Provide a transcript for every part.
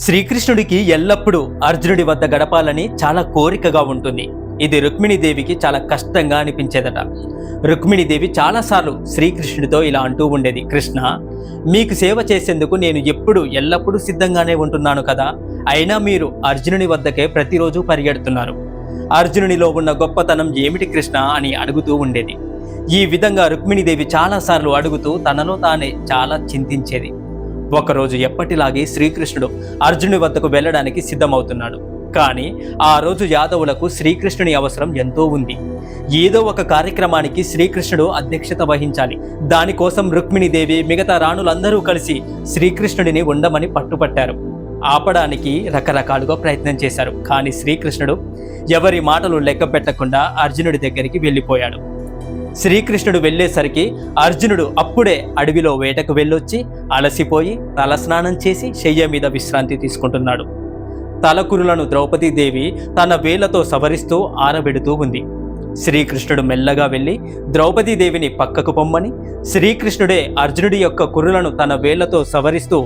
శ్రీకృష్ణుడికి ఎల్లప్పుడూ అర్జునుడి వద్ద గడపాలని చాలా కోరికగా ఉంటుంది. ఇది రుక్మిణీదేవికి చాలా కష్టంగా అనిపించేదట. రుక్మిణీదేవి చాలాసార్లు శ్రీకృష్ణుడితో ఇలా అంటూ ఉండేది, కృష్ణ, మీకు సేవ చేసేందుకు నేను ఎల్లప్పుడూ సిద్ధంగానే ఉంటున్నాను కదా, అయినా మీరు అర్జునుని వద్దకే ప్రతిరోజు పరిగెడుతున్నారు. అర్జునునిలో ఉన్న గొప్పతనం ఏమిటి కృష్ణ అని అడుగుతూ ఉండేది. ఈ విధంగా రుక్మిణీదేవి చాలాసార్లు అడుగుతూ తనలో తానే చాలా చింతించేది. ఒకరోజు ఎప్పటిలాగే శ్రీకృష్ణుడు అర్జునుడి వద్దకు వెళ్ళడానికి సిద్ధమవుతున్నాడు. కానీ ఆ రోజు యాదవులకు శ్రీకృష్ణుని అవసరం ఎంతో ఉంది. ఏదో ఒక కార్యక్రమానికి శ్రీకృష్ణుడు అధ్యక్షత వహించాలి. దానికోసం రుక్మిణీదేవి మిగతా రాణులందరూ కలిసి శ్రీకృష్ణుడిని ఉండమని పట్టుపట్టారు. ఆపడానికి రకరకాలుగా ప్రయత్నం చేశారు. కానీ శ్రీకృష్ణుడు ఎవరి మాటలు లెక్క పెట్టకుండా అర్జునుడి దగ్గరికి వెళ్ళిపోయాడు. శ్రీకృష్ణుడు వెళ్ళేసరికి అర్జునుడు అప్పుడే అడవిలో వేటకు వెళ్ళొచ్చి అలసిపోయి తలస్నానం చేసి శయ్య మీద విశ్రాంతి తీసుకుంటున్నాడు. తలకురులను ద్రౌపదీదేవి తన వేళ్లతో సవరిస్తూ ఆరబెడుతూ ఉంది. శ్రీకృష్ణుడు మెల్లగా వెళ్ళి ద్రౌపదీదేవిని పక్కకు పొమ్మని, శ్రీకృష్ణుడే అర్జునుడి యొక్క కురులను తన వేళ్లతో సవరిస్తూ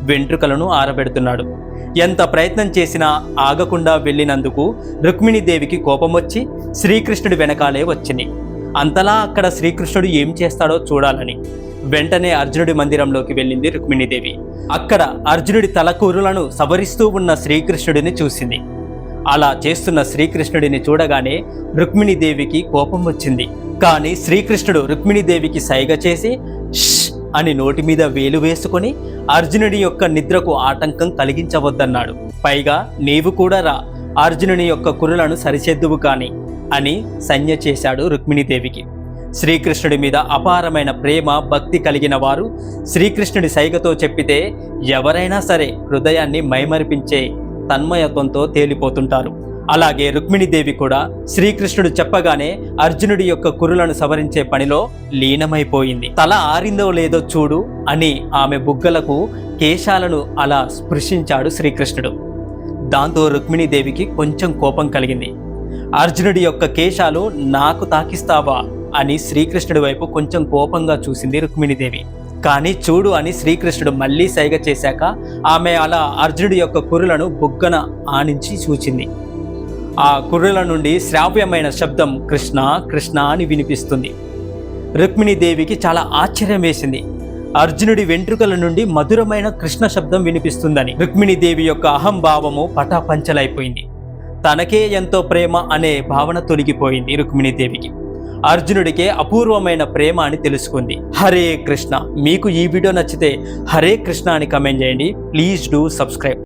వెంట్రుకలను ఆరబెడుతున్నాడు. ఎంత ప్రయత్నం చేసినా ఆగకుండా వెళ్ళినందుకు రుక్మిణీదేవికి కోపం వచ్చి శ్రీకృష్ణుడి వెనకాలే వచ్చింది. అంతలా అక్కడ శ్రీకృష్ణుడు ఏం చేస్తాడో చూడాలని వెంటనే అర్జునుడి మందిరంలోకి వెళ్ళింది రుక్మిణీదేవి. అక్కడ అర్జునుడి తలకూరులను సవరిస్తూ ఉన్న శ్రీకృష్ణుడిని చూసింది. అలా చేస్తున్న శ్రీకృష్ణుడిని చూడగానే రుక్మిణీదేవికి కోపం వచ్చింది. కానీ శ్రీకృష్ణుడు రుక్మిణీదేవికి సైగ చేసి ష్ అని నోటి మీద వేలు వేసుకొని అర్జునుడి యొక్క నిద్రకు ఆటంకం కలిగించవద్దన్నాడు. పైగా నీవు కూడా రా, అర్జునుని యొక్క కురులను సరిచేద్దువు కానీ అని సంజ్ఞ చేశాడు రుక్మిణీదేవికి. శ్రీకృష్ణుడి మీద అపారమైన ప్రేమ భక్తి కలిగిన వారు శ్రీకృష్ణుడి సైగతో చెప్పితే ఎవరైనా సరే హృదయాన్ని మైమరిపించే తన్మయత్వంతో తేలిపోతుంటారు. అలాగే రుక్మిణీదేవి కూడా శ్రీకృష్ణుడు చెప్పగానే అర్జునుడి యొక్క కురులను సవరించే పనిలో లీనమైపోయింది. తల ఆరిందో లేదో చూడు అని ఆమె బుగ్గలకు కేశాలను అలా స్పృశించాడు శ్రీకృష్ణుడు. దాంతో రుక్మిణీదేవికి కొంచెం కోపం కలిగింది. అర్జునుడి యొక్క కేశాలు నాకు తాకిస్తావా అని శ్రీకృష్ణుడి వైపు కొంచెం కోపంగా చూసింది రుక్మిణీదేవి. కానీ చూడు అని శ్రీకృష్ణుడు మళ్ళీ సైగ చేశాక ఆమె అలా అర్జునుడి యొక్క కురులను బుగ్గన ఆనించి చూచింది. ఆ కుర్రల నుండి శ్రావ్యమైన శబ్దం కృష్ణ కృష్ణ అని వినిపిస్తుంది. రుక్మిణీదేవికి చాలా ఆశ్చర్యం వేసింది. అర్జునుడి వెంట్రుకల నుండి మధురమైన కృష్ణ శబ్దం వినిపిస్తుందని. రుక్మిణీదేవి యొక్క అహంభావము పటాపంచలైపోయింది. తనకే ఎంతో ప్రేమ అనే భావన తొలగిపోయింది రుక్మిణీదేవికి. అర్జునుడికే అపూర్వమైన ప్రేమ అని తెలుసుకుంది. హరే కృష్ణ. మీకు ఈ వీడియో నచ్చితే హరే కృష్ణ అని కామెంట్ చేయండి. Please do subscribe.